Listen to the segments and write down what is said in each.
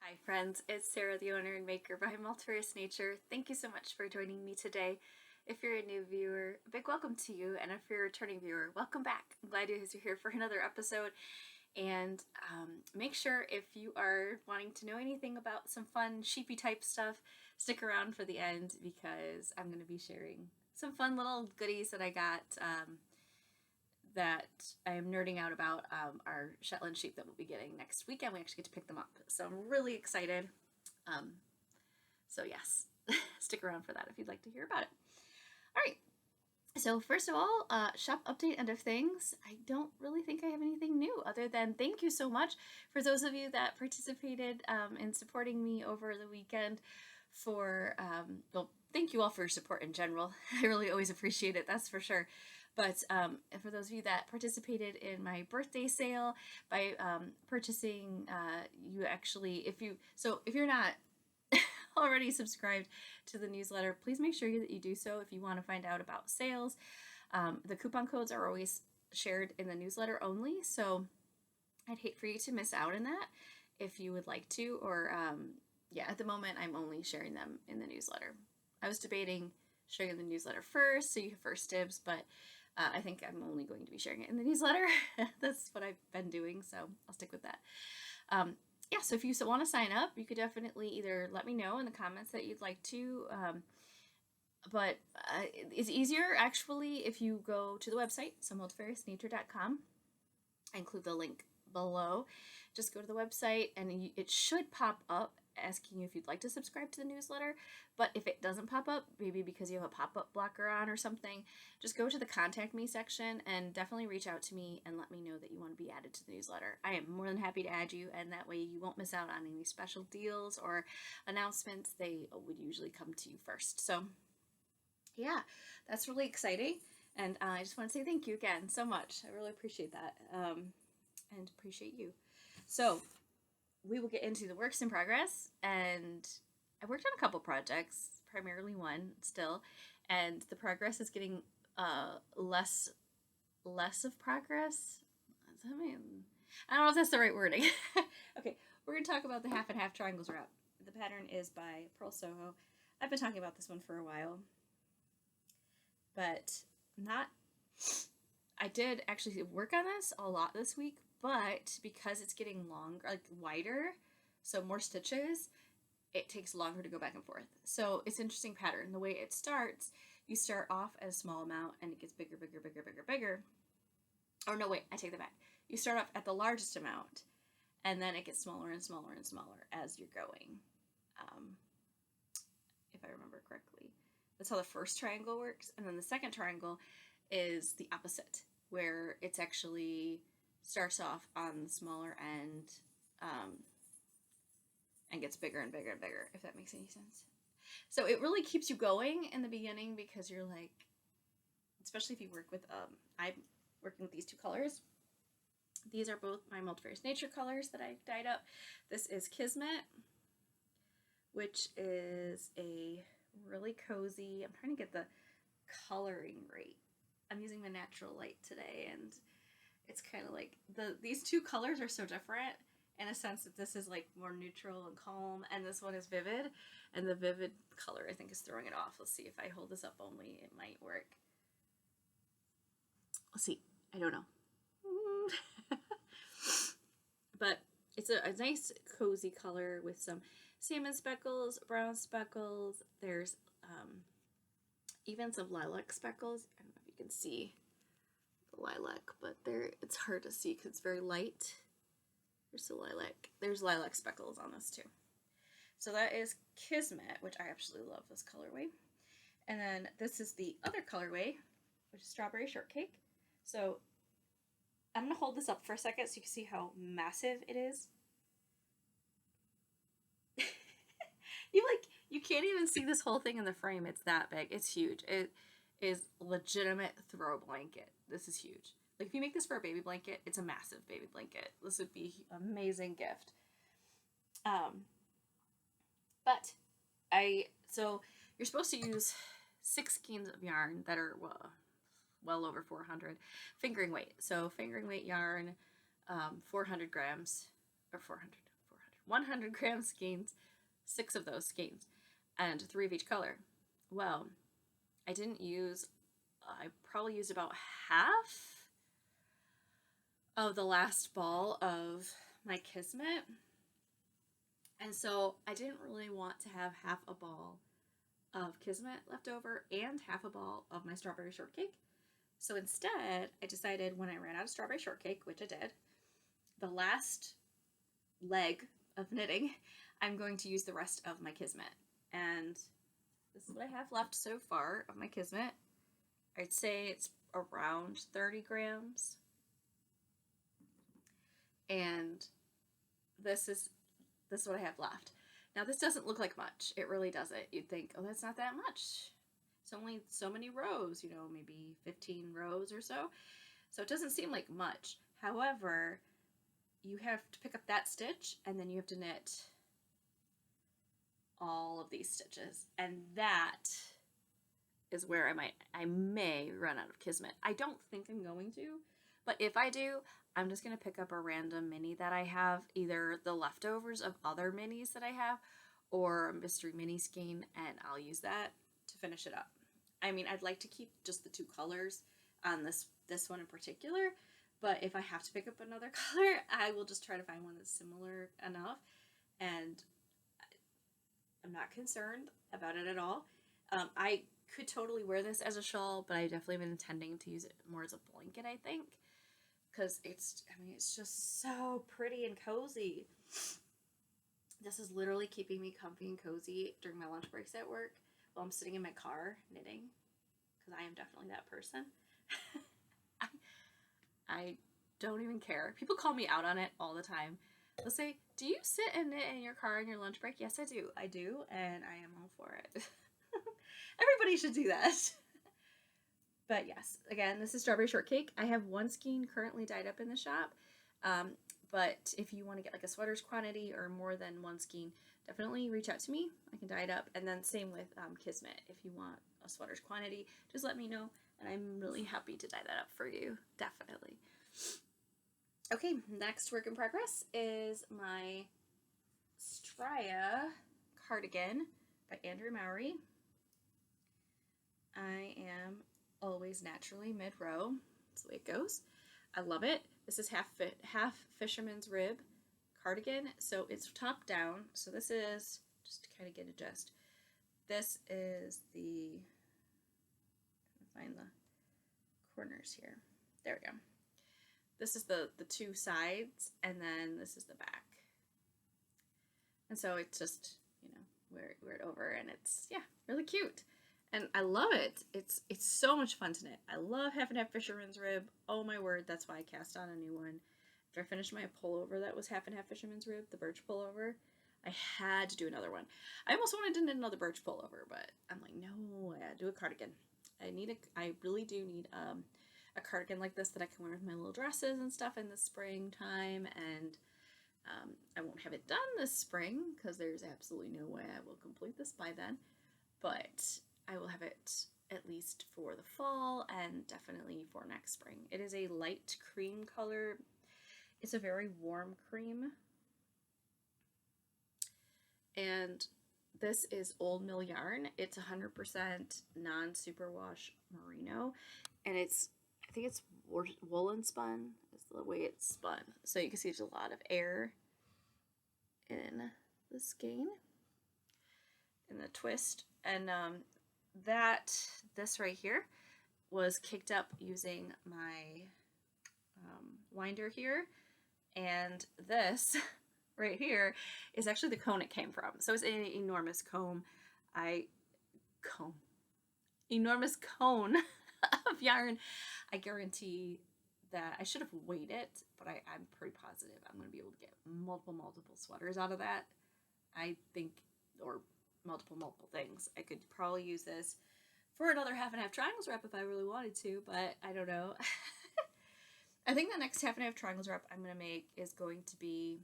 Hi friends, it's Sarah, the owner and maker by Multifarious Nature. Thank you so much for joining me today. If you're a new viewer, a big welcome to you, and if you're a returning viewer, welcome back. I'm glad you're here for another episode, and make sure if you are wanting to know anything about some fun sheepy type stuff, stick around for the end because I'm going to be sharing some fun little goodies that I got that I am nerding out about our Shetland sheep that we'll be getting next weekend. We actually get to pick them up. So I'm really excited. So yes, stick around for that if you'd like to hear about it. All right. So first of all, shop update end of things. I don't really think I have anything new other than thank you so much for those of you that participated in supporting me over the weekend for, well, thank you all for your support in general. I really always appreciate it, that's for sure. But for those of you that participated in my birthday sale by purchasing, you actually, if you're not already subscribed to the newsletter, please make sure that you do so if you want to find out about sales. The coupon codes are always shared in the newsletter only, so I'd hate for you to miss out on that if you would like to, or yeah, at the moment I'm only sharing them in the newsletter. I was debating sharing the newsletter first, so you have first dibs, but I think I'm only going to be sharing it in the newsletter. That's what I've been doing, so I'll stick with that. Yeah, so if you want to sign up, you could definitely either let me know in the comments that you'd like to, but it's easier actually if you go to the website, so multifariousnature.com. I include the link below. Just go to the website and it should pop up asking you if you'd like to subscribe to the newsletter. But if it doesn't pop up, maybe because you have a pop-up blocker on or something, just go to the contact me section and definitely reach out to me and let me know that you want to be added to the newsletter. I am more than happy to add you, and that way you won't miss out on any special deals or announcements. They would usually come to you first. So yeah, that's really exciting. And I just want to say thank you again so much. I really appreciate that. And appreciate you. So we will get into the works in progress, and I worked on a couple projects, primarily one still, and the progress is getting less of progress. I mean, I don't know if that's the right wording. Okay, we're going to talk about the half and half triangles wrap. The pattern is by Pearl Soho. I've been talking about this one for a while, but I did actually work on this a lot this week, but because it's getting longer, like wider, so more stitches, it takes longer to go back and forth. So it's an interesting pattern. The way it starts, you start off at a small amount and it gets bigger, bigger, bigger, bigger, bigger. Or no, wait, I take that back. You start off at the largest amount and then it gets smaller and smaller and smaller as you're going, if I remember correctly. That's how the first triangle works. And then the second triangle is the opposite, where it's actually starts off on the smaller end and gets bigger and bigger and bigger, if that makes any sense. So it really keeps you going in the beginning because you're like, especially if you work with, I'm working with these two colors. These are both my Multifarious Nature colors that I dyed up. This is Kismet, which is a really cozy, I'm trying to get the coloring right. I'm using my natural light today, and it's kind of like these two colors are so different in a sense that this is like more neutral and calm, and this one is vivid, and the vivid color I think is throwing it off. Let's see if I hold this up only, it might work. Let's see. I don't know. But it's a nice cozy color with some salmon speckles, brown speckles. There's even some lilac speckles. I don't know if you can see the lilac, but it's hard to see because it's very light. There's the lilac. There's lilac speckles on this too. So that is Kismet, which I absolutely love this colorway. And then this is the other colorway, which is Strawberry Shortcake. So I'm going to hold this up for a second so you can see how massive it is. You can't even see this whole thing in the frame. It's that big. It's huge. It is a legitimate throw blanket. This is huge. Like if you make this for a baby blanket, it's a massive baby blanket. This would be an amazing gift. But so you're supposed to use 6 skeins of yarn that are well over 400 fingering weight. So fingering weight yarn, 400 grams, or 400 100 gram skeins, 6 of those skeins, and 3 of each color. Well, I probably used about half of the last ball of my Kismet. And so I didn't really want to have half a ball of Kismet left over and half a ball of my strawberry shortcake. So instead, I decided when I ran out of strawberry shortcake, which I did, the last leg of knitting, I'm going to use the rest of my Kismet. And this is what I have left so far of my Kismet. I'd say it's around 30 grams. And this is what I have left. Now, this doesn't look like much. It really doesn't. You'd think, oh, that's not that much. It's only so many rows, maybe 15 rows or so. So it doesn't seem like much. However, you have to pick up that stitch, and then you have to knit all of these stitches. And that is where I may run out of Kismet. I don't think I'm going to, but if I do, I'm just going to pick up a random mini that I have, either the leftovers of other minis that I have, or a mystery mini skein, and I'll use that to finish it up. I mean, I'd like to keep just the 2 colors on this one in particular, but if I have to pick up another color, I will just try to find one that's similar enough, and I'm not concerned about it at all. I could totally wear this as a shawl, but I definitely been intending to use it more as a blanket, I think, because it's just so pretty and cozy. This is literally keeping me comfy and cozy during my lunch breaks at work while I'm sitting in my car knitting, because I am definitely that person. I don't even care. People call me out on it all the time. They'll say, do you sit and knit in your car in your lunch break? Yes, I do. I do, and I am all for it. Everybody should do that. But yes, again, this is strawberry shortcake. I have 1 skein currently dyed up in the shop. But if you want to get like a sweater's quantity or more than 1 skein, definitely reach out to me. I can dye it up. And then same with Kismet. If you want a sweater's quantity, just let me know. And I'm really happy to dye that up for you. Definitely. Okay, next work in progress is my Straya cardigan by Andrew Mowry. I am always naturally mid-row. That's the way it goes. I love it. This is half fisherman's rib cardigan, so it's top down. So this is, just to kind of get a gist, this is the, find the corners here. There we go. This is the 2 sides, and then this is the back. And so it's just, wear it over, and it's, yeah, really cute. And I love it. It's so much fun to knit. I love half and half fisherman's rib. Oh my word, that's why I cast on a new one. After I finished my pullover that was half and half fisherman's rib, the birch pullover, I had to do another one. I almost wanted to knit another birch pullover, but I'm like, no, I gotta do a cardigan. I really do need a cardigan like this that I can wear with my little dresses and stuff in the springtime, and I won't have it done this spring because there's absolutely no way I will complete this by then, but I will have it at least for the fall and definitely for next spring. It is a light cream color. It's a very warm cream. And this is Old Mill yarn. It's 100% non-superwash merino. And I think it's woolen spun is the way it's spun. So you can see there's a lot of air in the skein, in the twist. And this right here was kicked up using my winder here, and this right here is actually the cone it came from. So it's an enormous cone of yarn. I guarantee that I should have weighed it, but I'm pretty positive I'm going to be able to get multiple sweaters out of that. I think, or multiple things. I could probably use this for another half and half triangles wrap if I really wanted to, but I don't know. I think the next half and half triangles wrap I'm going to make is going to be,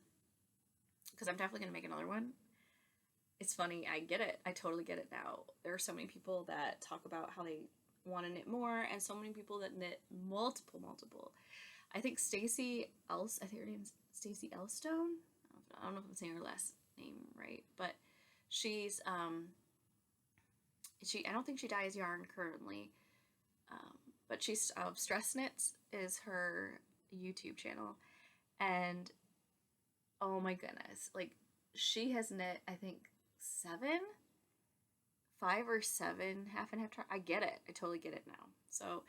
because I'm definitely going to make another one. It's funny, I get it. I totally get it now. There are so many people that talk about how they want to knit more, and so many people that knit multiple. I think her name's Stacy Elstone. I don't know if I don't know if I'm saying her last name right, but she's I don't think she dyes yarn currently, but she's Stress Knits is her YouTube channel, and oh my goodness, like she has knit I think 5 or 7 half and half. I get it. I totally get it now. So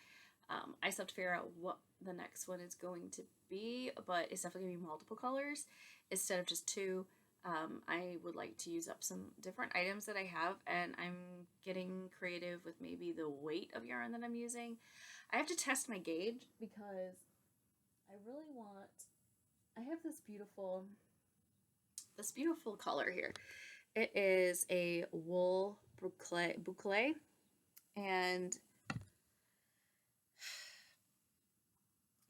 I still have to figure out what the next one is going to be, but it's definitely going to be multiple colors instead of just 2. I would like to use up some different items that I have, and I'm getting creative with maybe the weight of yarn that I'm using. I have to test my gauge because I really want, I have this beautiful color here. It is a wool boucle, and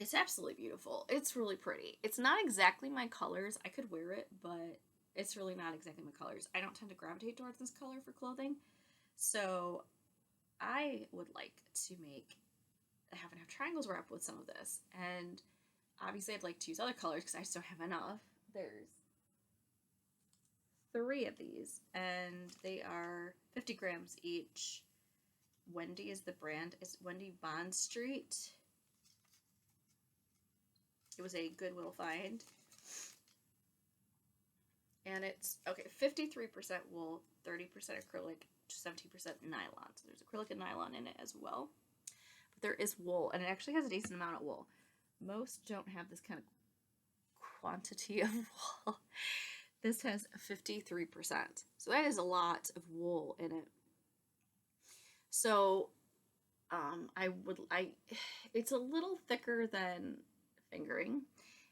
it's absolutely beautiful. It's really pretty. It's not exactly my colors. I could wear it, but it's really not exactly my colors. I don't tend to gravitate towards this color for clothing. So I would like to make a half and half triangles wrap with some of this. And obviously I'd like to use other colors because I just don't have enough. There's 3 of these, and they are 50 grams each. Wendy is the brand. It's Wendy Bond Street. It was a Goodwill find. And it's, okay, 53% wool, 30% acrylic, 17% nylon. So there's acrylic and nylon in it as well. But there is wool, and it actually has a decent amount of wool. Most don't have this kind of quantity of wool. This has 53%. So that is a lot of wool in it. So it's a little thicker than fingering,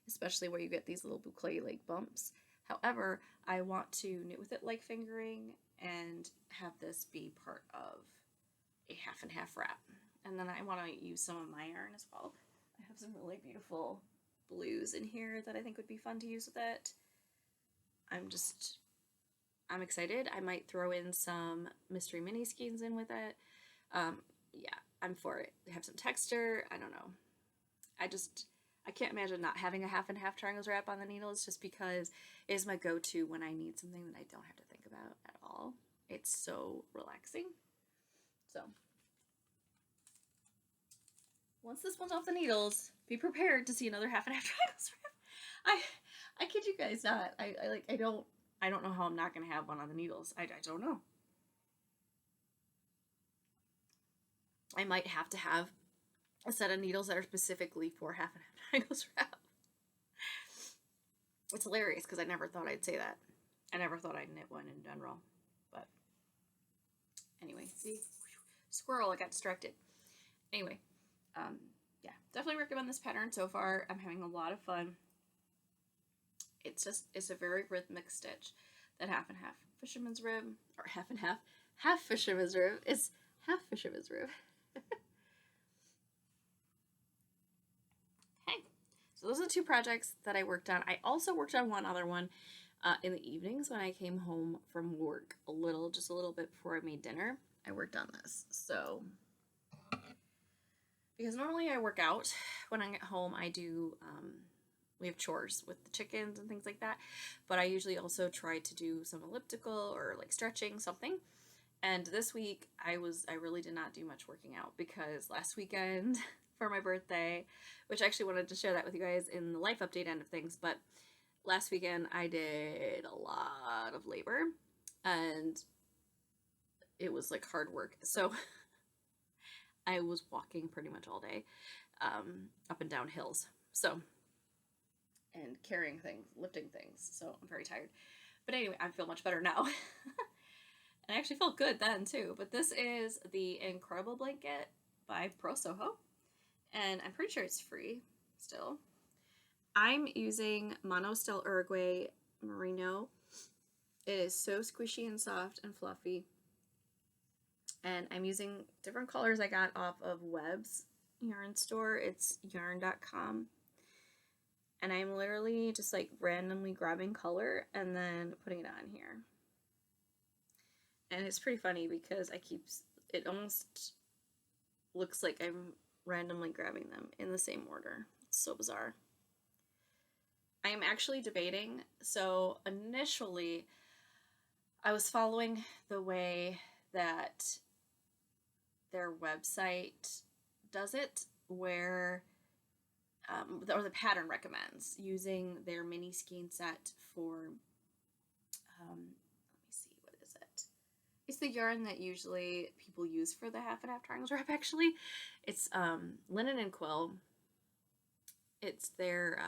especially where you get these little boucle like bumps. However, I want to knit with it like fingering and have this be part of a half and half wrap. And then I want to use some of my yarn as well. I have some really beautiful blues in here that I think would be fun to use with it. I'm excited. I might throw in some mystery mini skeins in with it. Yeah, I'm for it. They have some texture. I don't know. I can't imagine not having a half and half triangles wrap on the needles, just because it is my go-to when I need something that I don't have to think about at all. It's so relaxing. So once this one's off the needles, be prepared to see another half and half triangles wrap. I kid you guys not. I don't know how I'm not gonna have one on the needles. I don't know. I might have to have a set of needles that are specifically for half and half triangles wrap. It's hilarious because I never thought I'd say that. I never thought I'd knit one in general. But anyway, see? Squirrel, I got distracted. Anyway, yeah, definitely recommend this pattern so far. I'm having a lot of fun. It's a very rhythmic stitch. That half and half fisherman's rib, or half and half fisherman's rib. It's half fisherman's rib. Okay, so those are the 2 projects that I worked on. I also worked on one other one in the evenings when I came home from work, just a little bit before I made dinner. I worked on this. So because normally I work out when I get home, I do we have chores with the chickens and things like that, but I usually also try to do some elliptical or like stretching, something. And this week I really did not do much working out, because last weekend for my birthday, which I actually wanted to share that with you guys in the life update end of things, but last weekend I did a lot of labor and it was like hard work. So I was walking pretty much all day, up and down hills. So, and carrying things, lifting things. So I'm very tired. But anyway, I feel much better now. And I actually felt good then too. But this is the Incredible Blanket by Pro Soho. And I'm pretty sure it's free still. I'm using Monostel Uruguay Merino. It is so squishy and soft and fluffy. And I'm using different colors I got off of Webb's yarn store. It's yarn.com. And I'm literally just like randomly grabbing color and then putting it on here. And it's pretty funny because it almost looks like I'm randomly grabbing them in the same order. It's so bizarre. I am actually debating. So initially, I was following the way that their website does it, where or the pattern recommends using their mini skein set for, let me see, what is it? It's the yarn that usually people use for the half and half triangles wrap, actually. It's linen and quill. It's their,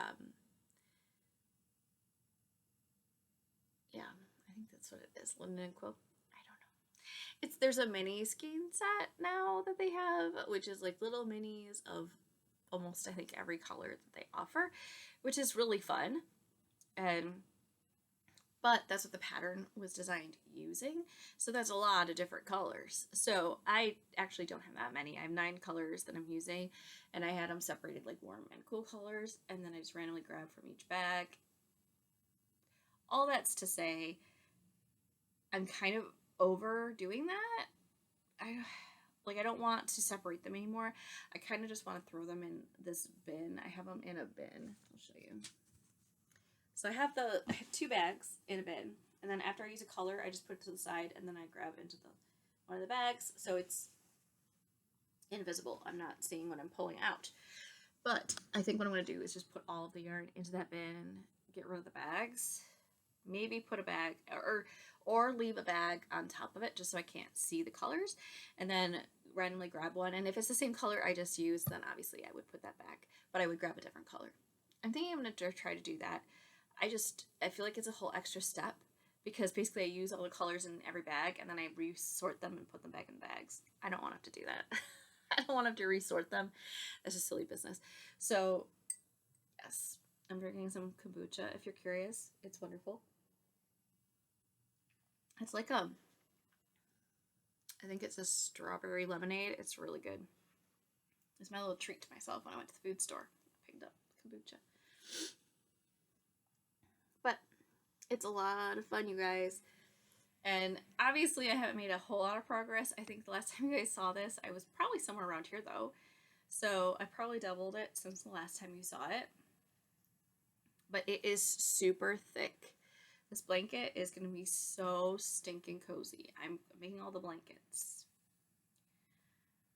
yeah, I think that's what it is, linen and quill. I don't know. There's a mini skein set now that they have, which is like little minis of almost, I think, every color that they offer, which is really fun. But that's what the pattern was designed using. So that's a lot of different colors. So I actually don't have that many. I have 9 colors that I'm using, and I had them separated like warm and cool colors, and then I just randomly grab from each bag. All that's to say, I'm kind of over doing that. I don't want to separate them anymore. I kind of just want to throw them in this bin. I have them in a bin. I'll show you. So I have 2 bags in a bin, and then after I use a color, I just put it to the side, and then I grab into one of the bags, so it's invisible. I'm not seeing what I'm pulling out. But I think what I'm going to do is just put all of the yarn into that bin, get rid of the bags, maybe put a bag, or leave a bag on top of it just so I can't see the colors, and then randomly grab one. And if it's the same color I just used, then obviously I would put that back, but I would grab a different color. I'm thinking I'm going to try to do that. I feel like it's a whole extra step, because basically I use all the colors in every bag, and then I resort them and put them back in the bags. I don't want to have to do that. I don't want to have to resort them. That's just silly business. So, yes, I'm drinking some kombucha. If you're curious, it's wonderful. It's like I think it's a strawberry lemonade. It's really good. It's my little treat to myself when I went to the food store. I picked up kombucha. But it's a lot of fun, you guys. And obviously I haven't made a whole lot of progress. I think the last time you guys saw this, I was probably somewhere around here though. So I probably doubled it since the last time you saw it. But it is super thick. This blanket is going to be so stinking cozy. I'm making all the blankets.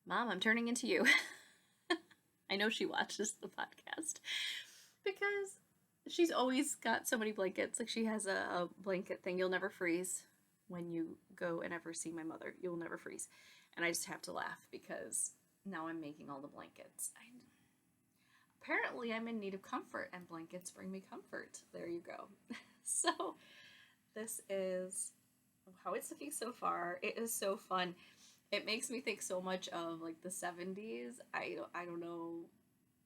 Mom, I'm turning into you. I know she watches the podcast because she's always got so many blankets. Like, she has a blanket thing. You'll never freeze. When you go and ever see my mother, you'll never freeze. And I just have to laugh because now I'm making all the blankets. Apparently I'm in need of comfort, and blankets bring me comfort. There you go. So this is how it's looking so far. It is so fun. It makes me think so much of like the 70s. I don't know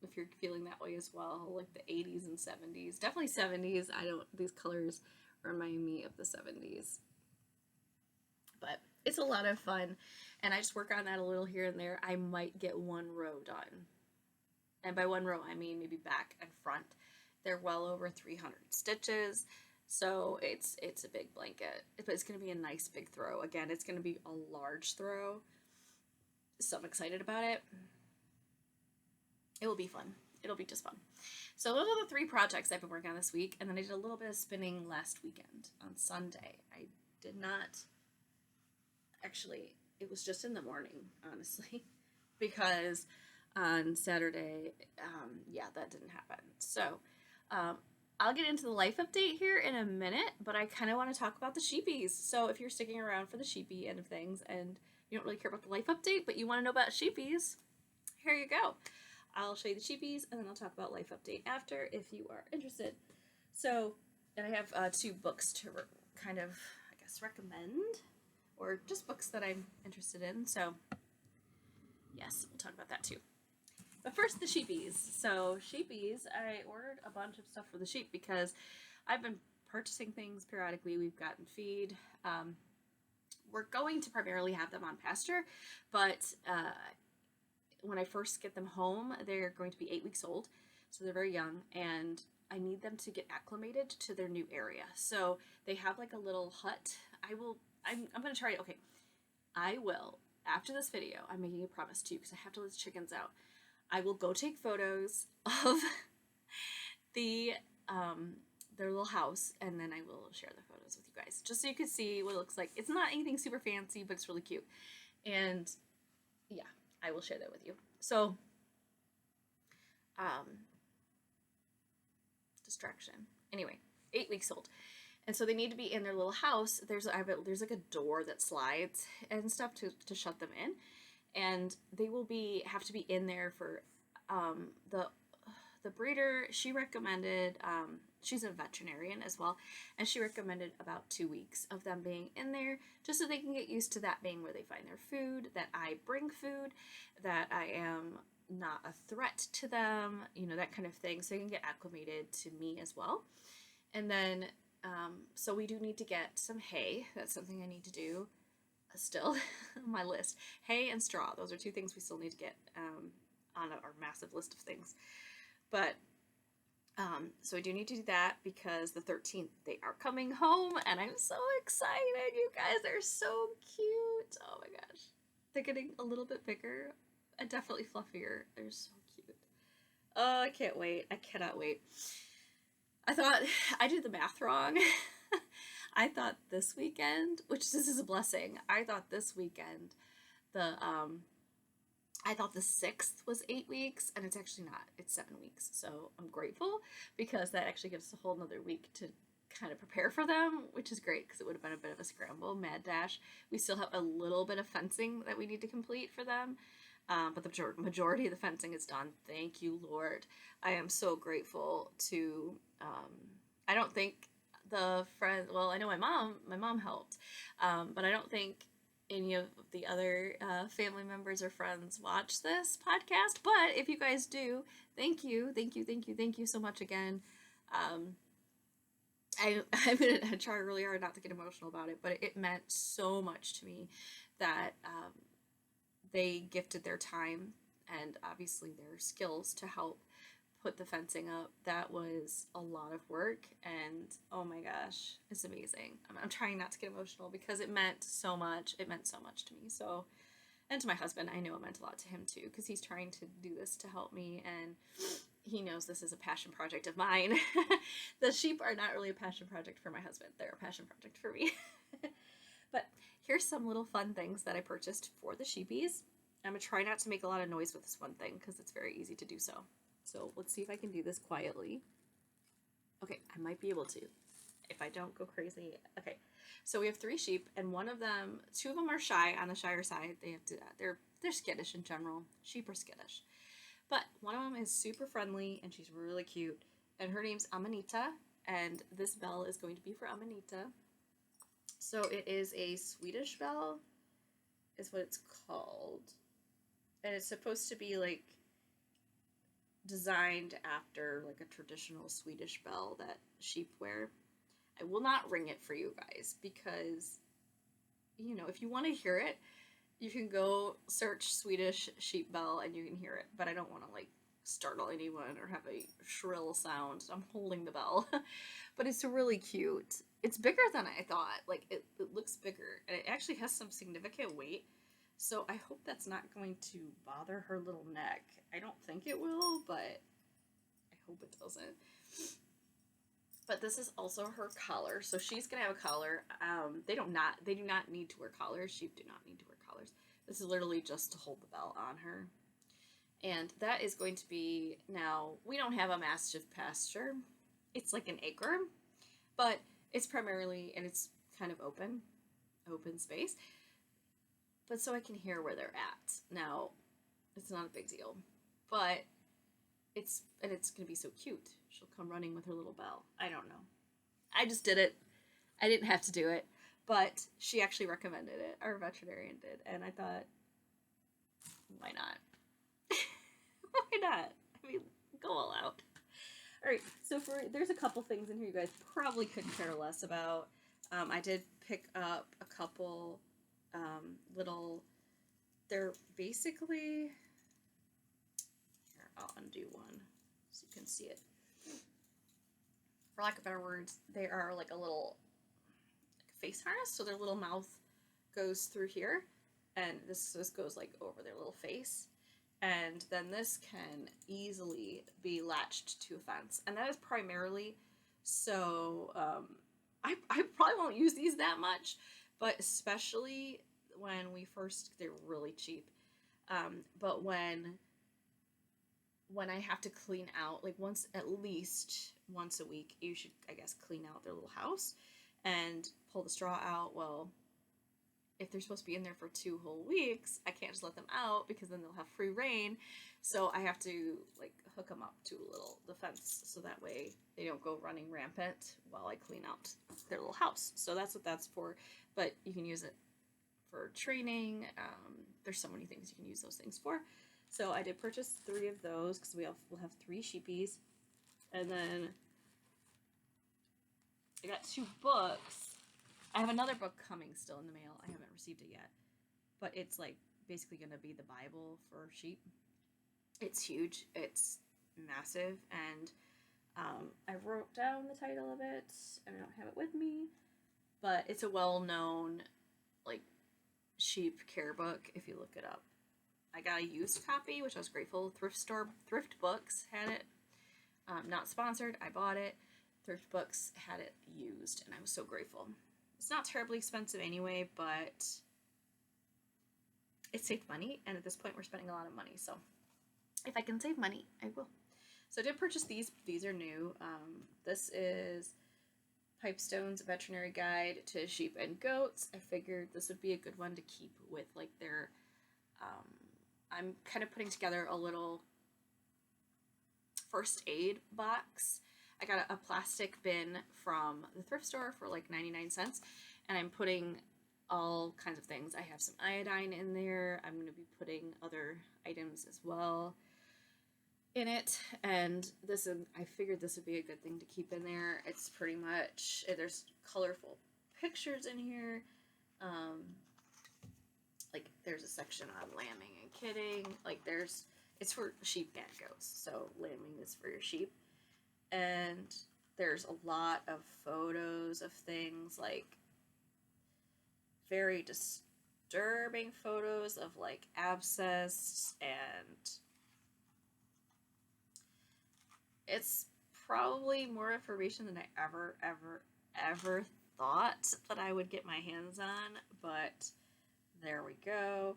if you're feeling that way as well, like the 80s and 70s. Definitely 70s. These colors remind me of the 70s. But it's a lot of fun, and I just work on that a little here and there. I might get one row done. And by one row, I mean maybe back and front. They're well over 300 stitches, so it's a big blanket. But it's going to be a nice big throw. Again, it's going to be a large throw, so I'm excited about it. It will be fun. It'll be just fun. So those are the 3 projects I've been working on this week, and then I did a little bit of spinning last weekend on Sunday. I did not... Actually, it was just in the morning, honestly, because on Saturday, that didn't happen. So, I'll get into the life update here in a minute, but I kind of want to talk about the sheepies. So if you're sticking around for the sheepy end of things and you don't really care about the life update, but you want to know about sheepies, here you go. I'll show you the sheepies, and then I'll talk about life update after if you are interested. So, and I have 2 books to kind of, I guess, recommend, or just books that I'm interested in. So, yes, we'll talk about that too. But first, the sheepies. So, sheepies, I ordered a bunch of stuff for the sheep because I've been purchasing things periodically. We've gotten feed. We're going to primarily have them on pasture, but when I first get them home, they're going to be 8 weeks old, so they're very young, and I need them to get acclimated to their new area. So they have like a little hut. I'm going to try it. Okay, I will, after this video, I'm making a promise to you because I have to let the chickens out. I will go take photos of the their little house, and then I will share the photos with you guys, just so you can see what it looks like. It's not anything super fancy, but it's really cute. And yeah, I will share that with you. So, distraction. Anyway, 8 weeks old. And so they need to be in their little house. There's like a door that slides and stuff to shut them in. And they will have to be in there for the breeder. She recommended, she's a veterinarian as well, and she recommended about 2 weeks of them being in there, just so they can get used to that being where they find their food, that I bring food, that I am not a threat to them, that kind of thing, so they can get acclimated to me as well. And then, so we do need to get some hay. That's something I need to do still on my list. Hay and straw. Those are 2 things we still need to get on our massive list of things. But, so I do need to do that because the 13th they are coming home, and I'm so excited. You guys are so cute. Oh my gosh. They're getting a little bit bigger and definitely fluffier. They're so cute. Oh, I can't wait. I cannot wait. I thought I did the math wrong. I thought this weekend, which this is a blessing, I thought this weekend, I thought the 6th was 8 weeks, and it's actually not. It's 7 weeks. So I'm grateful because that actually gives us a whole nother week to kind of prepare for them, which is great because it would have been a bit of a scramble, mad dash. We still have a little bit of fencing that we need to complete for them. But the majority of the fencing is done. Thank you, Lord. I am so grateful to, I don't think I know my mom helped, but I don't think any of the other family members or friends watch this podcast. But if you guys do, thank you so much again. I'm going to try really hard not to get emotional about it, but it meant so much to me that they gifted their time and obviously their skills to help put the fencing up. That was a lot of work, and oh my gosh, it's amazing. I'm trying not to get emotional because it meant so much. It meant so much to me. So, and to my husband, I know it meant a lot to him too, because he's trying to do this to help me, and he knows this is a passion project of mine. The sheep are not really a passion project for my husband. They're a passion project for me. But here's some little fun things that I purchased for the sheepies. I'm going to try not to make a lot of noise with this one thing because it's very easy to do so. So let's see if I can do this quietly. Okay, I might be able to if I don't go crazy. Okay, so we have 3 sheep, and 2 of them are shy on the shyer side. They're skittish in general. Sheep are skittish. But one of them is super friendly, and she's really cute. And her name's Amanita, and this bell is going to be for Amanita. So it is a Swedish bell, is what it's called. And it's supposed to be like designed after like a traditional Swedish bell that sheep wear. I will not ring it for you guys because, if you want to hear it, you can go search Swedish sheep bell and you can hear it. But I don't want to like startle anyone or have a shrill sound. I'm holding the bell. But it's really cute. It's bigger than I thought. Like, it looks bigger. And it actually has some significant weight. So I hope that's not going to bother her little neck. I don't think it will, but I hope it doesn't. But this is also her collar. So she's going to have a collar. They do not need to wear collars. Sheep do not need to wear collars. This is literally just to hold the bell on her. And that is going to be, now, we don't have a massive pasture. It's like an acre, but it's primarily, and it's kind of open space. But so I can hear where they're at. Now, it's not a big deal, but it's going to be so cute. She'll come running with her little bell. I don't know. I just did it. I didn't have to do it, but she actually recommended it. Our veterinarian did, and I thought, why not? Why not? I mean, go all out. All right, so there's a couple things in here you guys probably couldn't care less about. I did pick up a couple they're basically, here, I'll undo one so you can see it. For lack of better words, they are like a little face harness, so their little mouth goes through here, and this goes like over their little face, And then this can easily be latched to a fence. And that is primarily so, I probably won't use these that much, but especially when they're really cheap. But when I have to clean out, like at least once a week, you should, I guess, clean out their little house and pull the straw out. Well, if they're supposed to be in there for 2 whole weeks, I can't just let them out because then they'll have free reign. So I have to like hook them up to the fence so that way they don't go running rampant while I clean out their little house. So that's what that's for. But you can use it for training. There's so many things you can use those things for. So I did purchase 3 of those because we'll have 3 sheepies. And then I got 2 books. I have another book coming still in the mail. I haven't received it yet. But it's like basically going to be the Bible for sheep. It's huge. It's massive. And I wrote down the title of it. I don't have it with me. But it's a well-known like sheep care book if you look it up. I got a used copy, which I was grateful. Thrift Books had it. Not sponsored. I bought it. Thrift Books had it used, and I was so grateful. It's not terribly expensive anyway, but it saved money, and at this point we're spending a lot of money, so if I can save money, I will. So I did purchase these. These are new. This is Pipestone's Veterinary Guide to Sheep and Goats. I figured this would be a good one to keep with like their, I'm kind of putting together a little first aid box. I got a plastic bin from the thrift store for like 99 cents, and I'm putting all kinds of things. I have some iodine in there. I'm going to be putting other items as well in it, and I figured this would be a good thing to keep in there. It's pretty much, there's colorful pictures in here. Like there's a section on lambing and kidding. Like it's for sheep and goats. So lambing is for your sheep. And there's a lot of photos of things, like very disturbing photos of like abscess, and it's probably more information than I ever thought that I would get my hands on, but there we go.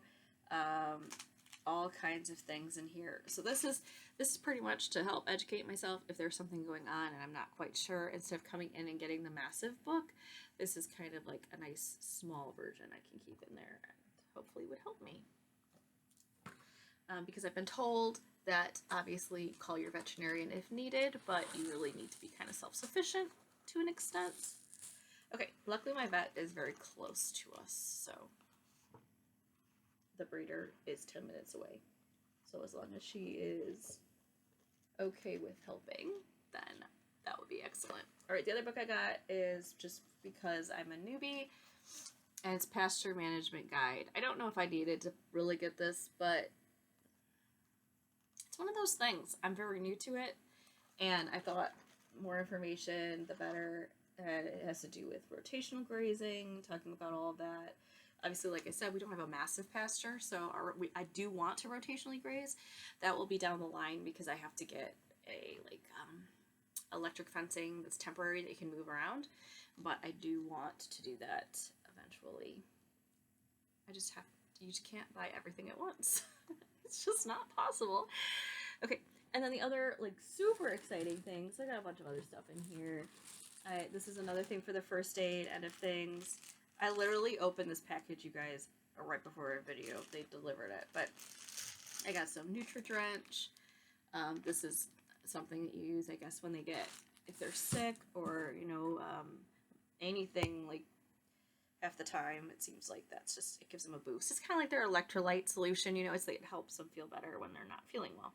All kinds of things in here. So this is pretty much to help educate myself if there's something going on and I'm not quite sure. Instead of coming in and getting the massive book, this is kind of like a nice small version I can keep in there and hopefully would help me. Because I've been told that obviously call your veterinarian if needed, but you really need to be kind of self-sufficient to an extent. Okay, luckily my vet is very close to us, so the breeder is 10 minutes away. So as long as she is okay with helping, then that would be excellent. All right, the other book I got is just because I'm a newbie, and it's Pasture Management Guide. I don't know if I needed to really get this, but it's one of those things. I'm very new to it, and I thought more information, the better. And it has to do with rotational grazing, talking about all of that. Obviously, like I said, we don't have a massive pasture, so I do want to rotationally graze. That will be down the line because I have to get a electric fencing that's temporary that you can move around. But I do want to do that eventually. You just can't buy everything at once. It's just not possible. Okay, and then the other super exciting things. I got a bunch of other stuff in here. This is another thing for the first aid end of things. I literally opened this package, you guys, right before our video. They delivered it. But I got some Nutri-Drench. This is something that you use, I guess, when if they're sick or, anything, half the time. It seems like it gives them a boost. It's kind of like their electrolyte solution, it helps them feel better when they're not feeling well.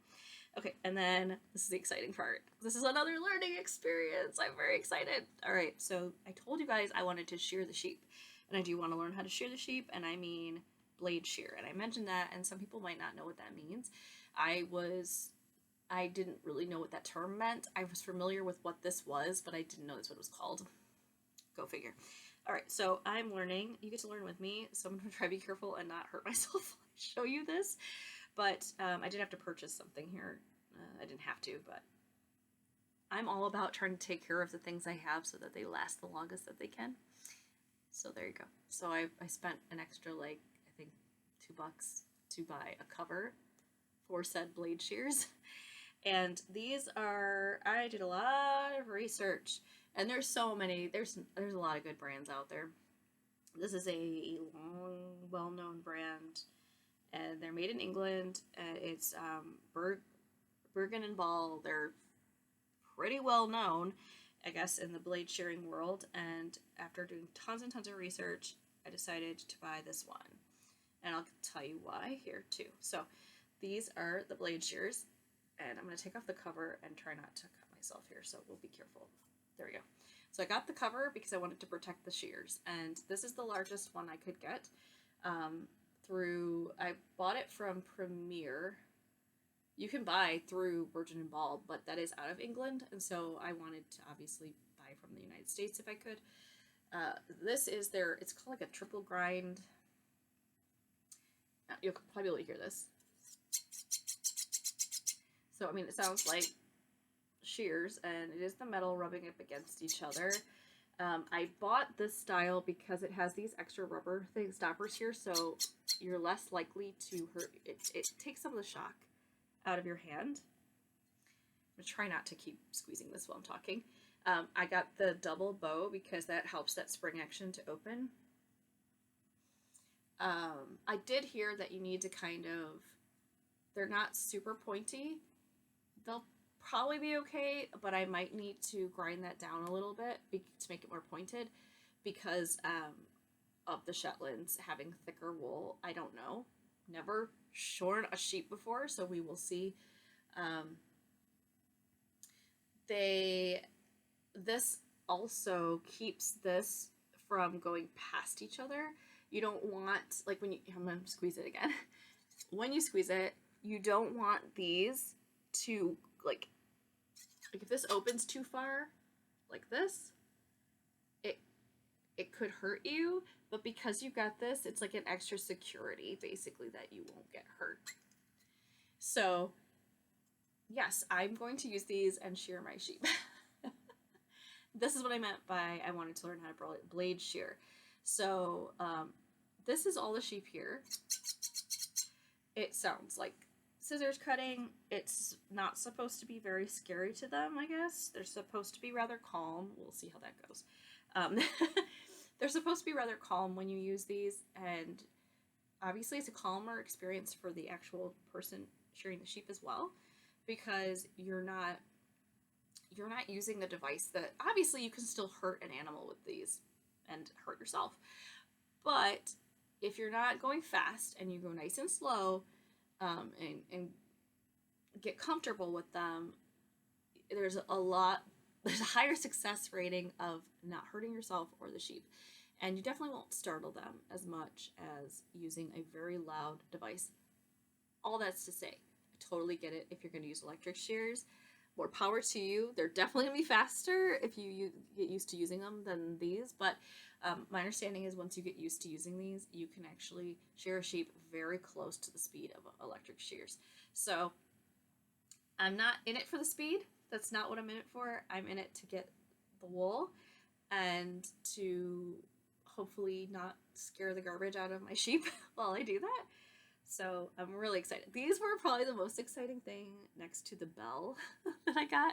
Okay, and then this is the exciting part. This is another learning experience. I'm very excited. All right, so I told you guys I wanted to shear the sheep. And I do want to learn how to shear the sheep, and I mean blade shear. And I mentioned that, and some people might not know what that means. I didn't really know what that term meant. I was familiar with what this was, but I didn't know that's what it was called. Go figure. All right, so I'm learning. You get to learn with me, so I'm going to try to be careful and not hurt myself while I show you this. But I did have to purchase something here. I didn't have to, but I'm all about trying to take care of the things I have so that they last the longest that they can. So there you go. So I spent an extra, like, I think $2 to buy a cover for said blade shears. And these are, I did a lot of research, and there's so many, there's a lot of good brands out there. This is a long, well-known brand, and they're made in England, and it's burgeon and ball. They're pretty well known, I guess, in the blade shearing world, and after doing tons and tons of research, I decided to buy this one, and I'll tell you why here too. So these are the blade shears, and I'm going to take off the cover and try not to cut myself here, so we'll be careful. There we go. So I got the cover because I wanted to protect the shears, and this is the largest one I could get. I bought it from Premier. You can buy through Burgeon and Ball, but that is out of England, and so I wanted to obviously buy from the United States if I could. This is it's called like a triple grind. You'll probably be able to hear this. So, I mean, it sounds like shears, and it is the metal rubbing up against each other. I bought this style because it has these extra rubber stoppers here, so you're less likely to hurt. It takes some of the shock out of your hand. I'm going to try not to keep squeezing this while I'm talking. I got the double bow because that helps that spring action to open. I did hear that you need to they're not super pointy. They'll probably be okay, but I might need to grind that down a little bit to make it more pointed because of the Shetlands having thicker wool. I don't know. Never shorn a sheep before, so we will see. This also keeps this from going past each other. You don't want, like when I'm going to squeeze it again. When you squeeze it, you don't want these to, like if this opens too far, like this, it could hurt you, but because you got this, it's like an extra security, basically, that you won't get hurt. So, yes, I'm going to use these and shear my sheep. This is what I meant by I wanted to learn how to blade shear. So, this is all the sheep here. It sounds like scissors cutting. It's not supposed to be very scary to them, I guess. They're supposed to be rather calm. We'll see how that goes. They're supposed to be rather calm when you use these, and obviously it's a calmer experience for the actual person shearing the sheep as well, because you're not using the device that, obviously you can still hurt an animal with these and hurt yourself, but if you're not going fast and you go nice and slow, and get comfortable with them, there's a higher success rating of not hurting yourself or the sheep, and you definitely won't startle them as much as using a very loud device. All that's to say, I totally get it if you're going to use electric shears. More power to you. They're definitely going to be faster if you get used to using them than these, but my understanding is once you get used to using these, you can actually shear a sheep very close to the speed of electric shears. So I'm not in it for the speed. That's not what I'm in it for. I'm in it to get the wool and to hopefully not scare the garbage out of my sheep while I do that. So I'm really excited. These were probably the most exciting thing next to the bell that I got,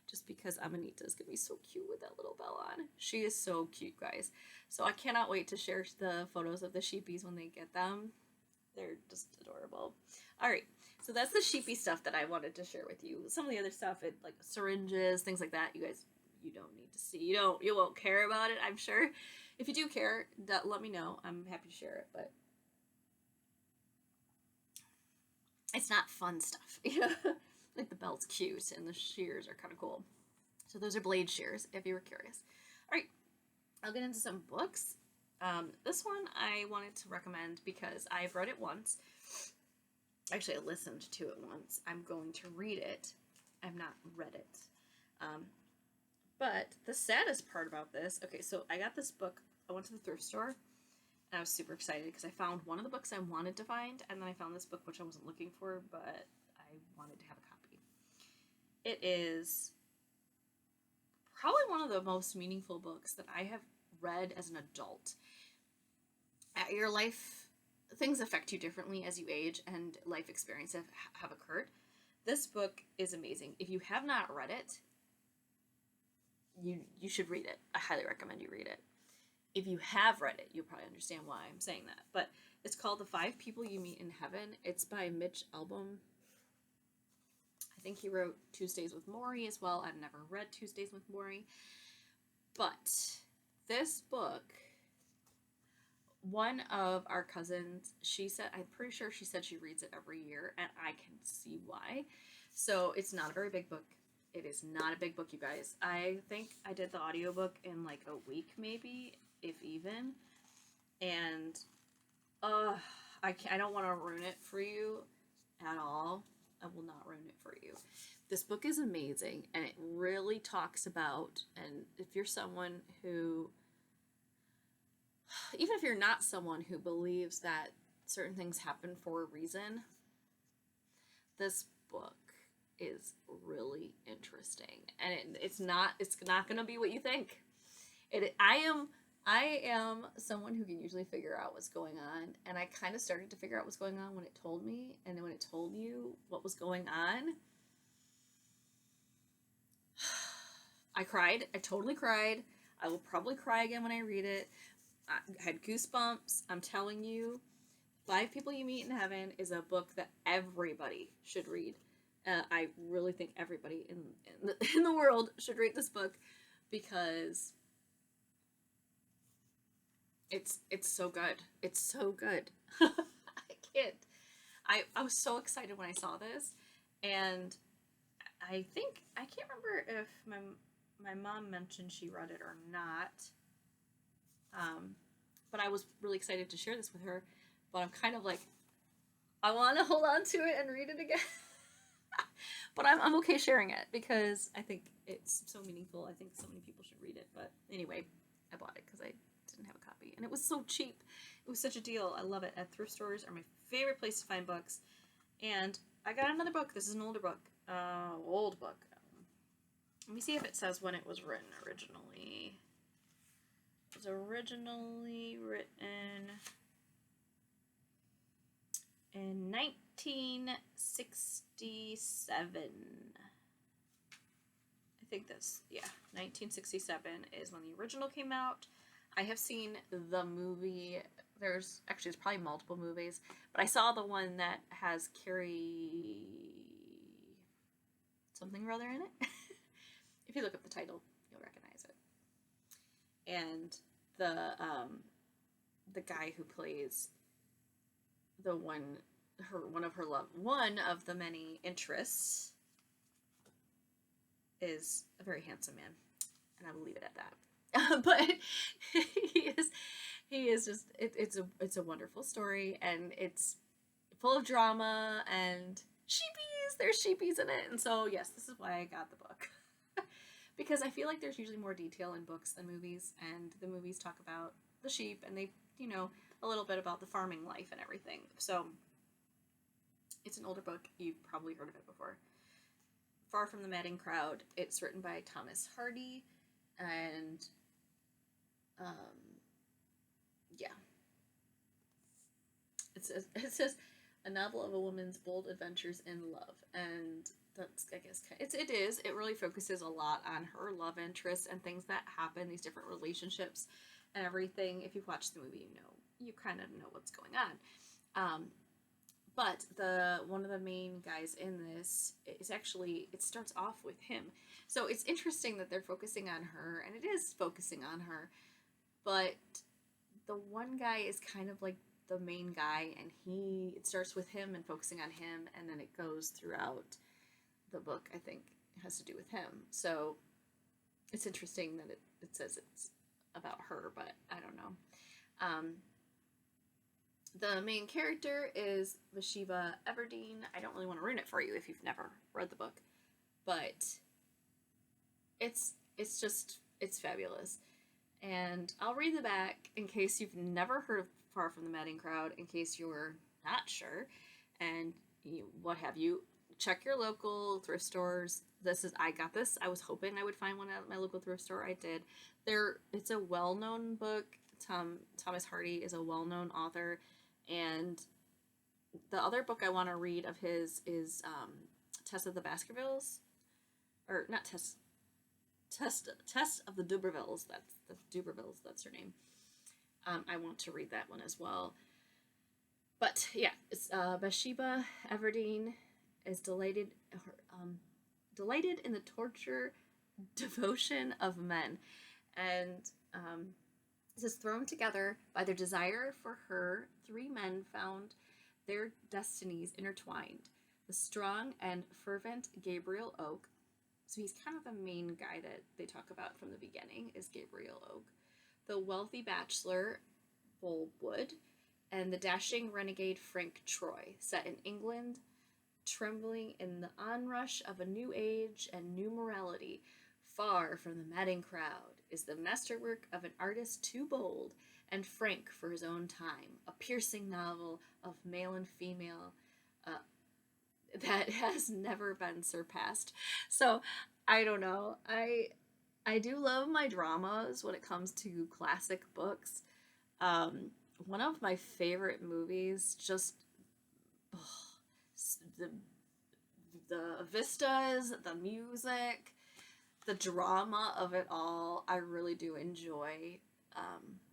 just because Amanita's gonna be so cute with that little bell on. She is so cute, guys. So I cannot wait to share the photos of the sheepies when they get them. They're just adorable. All right, so that's the sheepy stuff that I wanted to share with you. Some of the other stuff, like syringes, things like that, you guys, you don't need to see. You won't care about it, I'm sure. If you do care, let me know. I'm happy to share it, but it's not fun stuff, you know? Like the bell's cute and the shears are kind of cool. So those are blade shears, if you were curious. All right, I'll get into some books. This one I wanted to recommend because I've read it once. Actually, I listened to it once. I'm going to read it. I've not read it. But the saddest part about this, okay, so I got this book. I went to the thrift store And I was super excited because I found one of the books I wanted to find, and then I found this book which I wasn't looking for, but I wanted to have a copy. It is probably one of the most meaningful books that I have read as an adult. Your life, things affect you differently as you age, and life experiences have occurred. This book is amazing. If you have not read it, you should read it. I highly recommend you read it. If you have read it, you'll probably understand why I'm saying that. But it's called The 5 People You Meet in Heaven. It's by Mitch Albom. I think he wrote Tuesdays with Morrie as well. I've never read Tuesdays with Morrie. But this book, one of our cousins, she said, I'm pretty sure she said she reads it every year, and I can see why. So it's not a very big book. It is not a big book, you guys. I think I did the audiobook in like a week, maybe, if even. And I don't want to ruin it for you at all. I will not ruin it for you. This book is amazing, and it really talks about, and if you're someone who, even if you're not someone who believes that certain things happen for a reason, this book is really interesting, and it's not going to be what you think. I am someone who can usually figure out what's going on, and I kind of started to figure out what's going on when it told me, and then when it told you what was going on, I cried. I totally cried. I will probably cry again when I read it. I had goosebumps. I'm telling you, 5 People You Meet in Heaven is a book that everybody should read. I really think everybody in the world should read this book because it's so good. It's so good. I can't. I was so excited when I saw this, and I can't remember if my mom mentioned she read it or not. But I was really excited to share this with her. But I'm kind of like, I want to hold on to it and read it again. But I'm okay sharing it because I think it's so meaningful. I think so many people should read it. But anyway, I bought it because I didn't have a copy. And it was so cheap. It was such a deal. I love it. Thrift stores are my favorite place to find books. And I got another book. This is an older book. Old book. Let me see if it says when it was written originally. It was originally written in 1967. I think 1967 is when the original came out. I have seen the movie. There's probably multiple movies, but I saw the one that has Carrie something or other in it. If you look up the title, you'll recognize it. And the guy who plays one of the many interests is a very handsome man, and I will leave it at that. But he is just it's a wonderful story, and it's full of drama and sheepies. There's sheepies in it, and so yes, this is why I got the book. Because I feel like there's usually more detail in books than movies, and the movies talk about the sheep, and they, a little bit about the farming life and everything. So it's an older book. You've probably heard of it before. Far from the Madding Crowd. It's written by Thomas Hardy, and yeah. It says a novel of a woman's bold adventures in love, and that's, I guess, it really focuses a lot on her love interests and things that happen, these different relationships and everything. If you've watched the movie, you kind of know what's going on. But one of the main guys in this is actually, it starts off with him. So it's interesting that they're focusing on her, and it is focusing on her, but the one guy is kind of like the main guy, and it starts with him and focusing on him, and then it goes throughout the book. I think it has to do with him. So it's interesting that it says it's about her, but I don't know. The main character is Vashiva Everdeen. I don't really want to ruin it for you if you've never read the book, but it's fabulous. And I'll read the back in case you've never heard of Far from the Madding Crowd, in case you're not sure, and what have you. Check your local thrift stores. I got this. I was hoping I would find one at my local thrift store. I did. It's a well-known book. Thomas Hardy is a well-known author, and the other book I want to read of his is Tess of the Baskervilles, or not Test of the Dubervilles. That's her name. I want to read that one as well. But yeah, it's Bathsheba Everdeen is delighted in the torture devotion of men, and this is thrown together by their desire for her. 3 men found their destinies intertwined. The strong and fervent Gabriel Oak, so he's kind of the main guy that they talk about from the beginning, is Gabriel Oak. The wealthy bachelor Bolwood, and the dashing renegade Frank Troy, set in England, trembling in the onrush of a new age and new morality. Far from the madding crowd is the masterwork of an artist too bold and frank for his own time, a piercing novel of male and female that has never been surpassed. So, I don't know. I do love my dramas when it comes to classic books. One of my favorite movies, just the vistas, the music, the drama of it all. I really do enjoy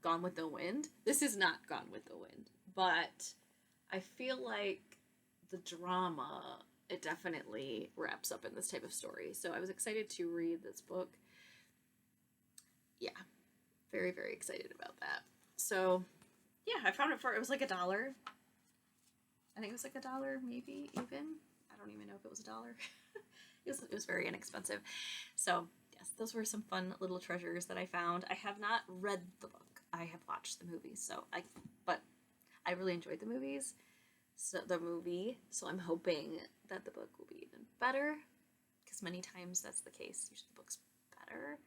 Gone with the Wind. This is not Gone with the Wind, but I feel like the drama, it definitely wraps up in this type of story. So I was excited to read this book. Yeah, very, very excited about that. So yeah, I found it it was like $1. I think it was like $1, maybe even. I don't even know if it was $1. It was very inexpensive. So yes, those were some fun little treasures that I found. I have not read the book. I have watched the movies, but I really enjoyed the movies. So I'm hoping that the book will be even better, because many times that's the case. Usually the book's better,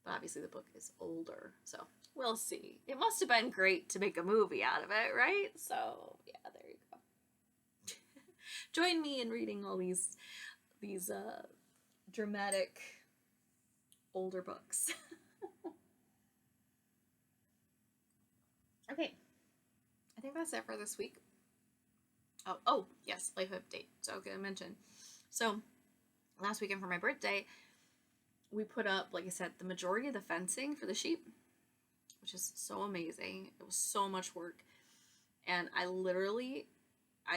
but obviously the book is older, so we'll see. It must have been great to make a movie out of it, right? So yeah, there you go. Join me in reading all these dramatic older books. Okay, I think that's it for this week. Oh yes, life update. So I was gonna mention. So last weekend for my birthday, we put up, like I said, the majority of the fencing for the sheep, which is so amazing. It was so much work, and I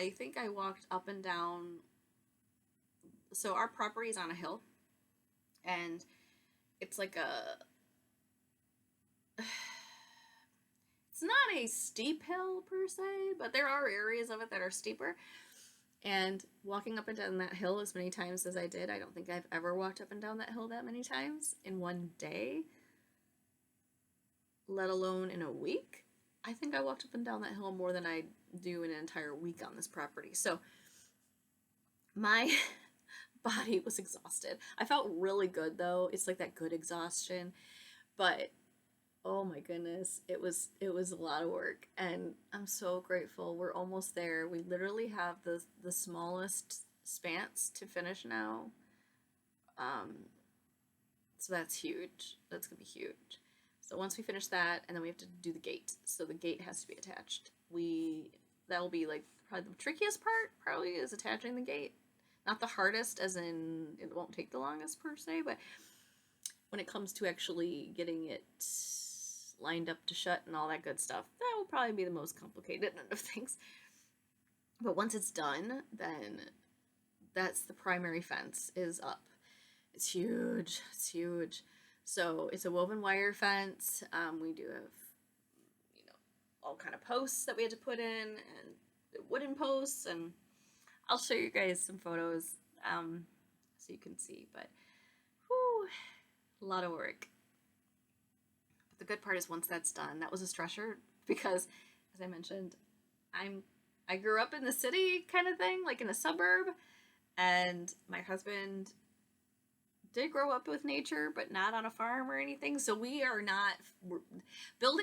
think I walked up and down. So our property is on a hill, and it's like it's not a steep hill per se, but there are areas of it that are steeper. And walking up and down that hill as many times as I did, I don't think I've ever walked up and down that hill that many times in one day, let alone in a week. I think I walked up and down that hill more than I do in an entire week on this property. So my body was exhausted. I felt really good though. It's like that good exhaustion, but oh my goodness, it was a lot of work, and I'm so grateful. We're almost there. We literally have the smallest spans to finish now. So that's huge. That's gonna be huge. So once we finish that, and then we have to do the gate. So the gate has to be attached. That will be like probably the trickiest part. Probably is attaching the gate. Not the hardest, as in it won't take the longest per se, but when it comes to actually getting it lined up to shut and all that good stuff, that will probably be the most complicated of things. But once it's done, then that's the primary fence is up. It's huge. It's huge. So it's a woven wire fence. We do have, all kind of posts that we had to put in, and wooden posts, and I'll show you guys some photos so you can see. But whew, a lot of work. The good part is once that's done, that was a stressor because, as I mentioned, I grew up in the city kind of thing, like in a suburb, and my husband did grow up with nature, but not on a farm or anything. So building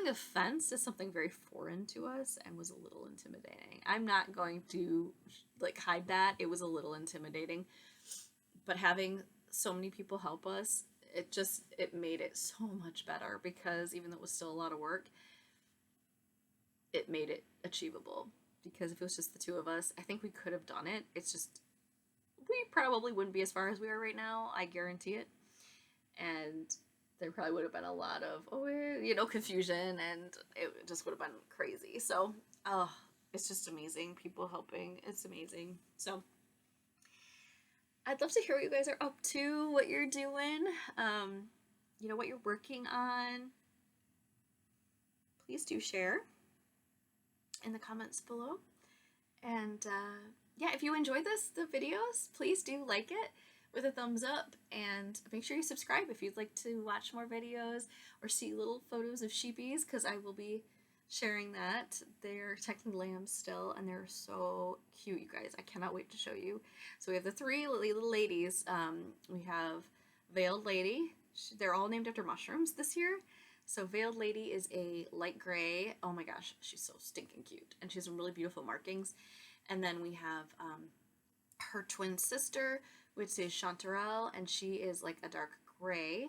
a fence is something very foreign to us and was a little intimidating. I'm not going to hide that. It was a little intimidating, but having so many people help us, it made it so much better, because even though it was still a lot of work, it made it achievable. Because if it was just the two of us, I think we could have done it. It's just, we probably wouldn't be as far as we are right now. I guarantee it. And there probably would have been a lot of, confusion, and it just would have been crazy. So, it's just amazing. People helping. It's amazing. So, I'd love to hear what you guys are up to, what you're doing, what you're working on. Please do share in the comments below. And if you enjoyed the videos, please do like it with a thumbs up, and make sure you subscribe if you'd like to watch more videos or see little photos of sheepies, because I will be sharing that. They're technically lambs still, and they're so cute, you guys. I cannot wait to show you. So we have the three little ladies. We have Veiled Lady. They're all named after mushrooms this year. So Veiled Lady is a light gray. Oh my gosh, she's so stinking cute. And she has some really beautiful markings. And then we have her twin sister, which is Chanterelle, and she is like a dark gray.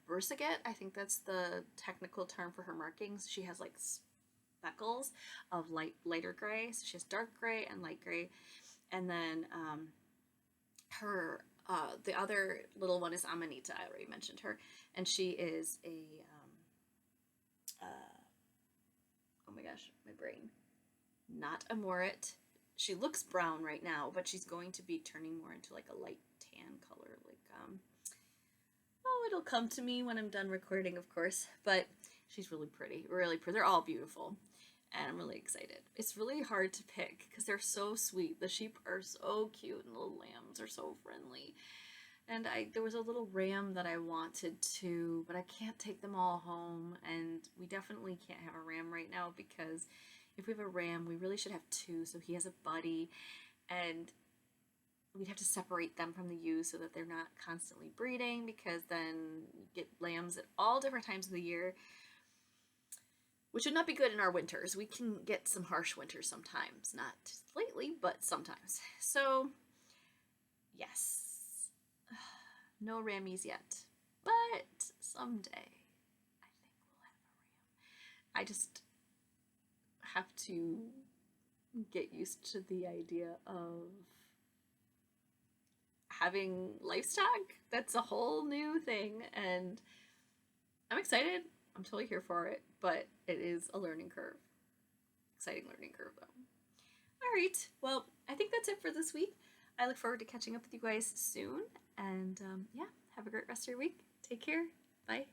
Bursaget, I think that's the technical term for her markings. She has like speckles of lighter gray. So she has dark gray and light gray. And then the other little one is Amanita. I already mentioned her. And she is oh my gosh, my brain. Not a Morit. She looks brown right now, but she's going to be turning more into like a light tan color. It'll come to me when I'm done recording, of course. But she's really pretty, really pretty. They're all beautiful, and I'm really excited. It's really hard to pick because they're so sweet. The sheep are so cute, and the little lambs are so friendly. And there was a little ram that I wanted to, but I can't take them all home, and we definitely can't have a ram right now, because if we have a ram, we really should have two, so he has a buddy, and we'd have to separate them from the ewes so that they're not constantly breeding, because then you get lambs at all different times of the year, which would not be good in our winters. We can get some harsh winters sometimes, not lately, but sometimes. So, yes. No rammies yet, but someday I think we'll have a ram. I just have to get used to the idea of having livestock. That's a whole new thing, and I'm excited. I'm totally here for it, but it is a learning curve. Exciting learning curve, though. All right, well, I think that's it for this week. I look forward to catching up with you guys soon, and have a great rest of your week. Take care. Bye.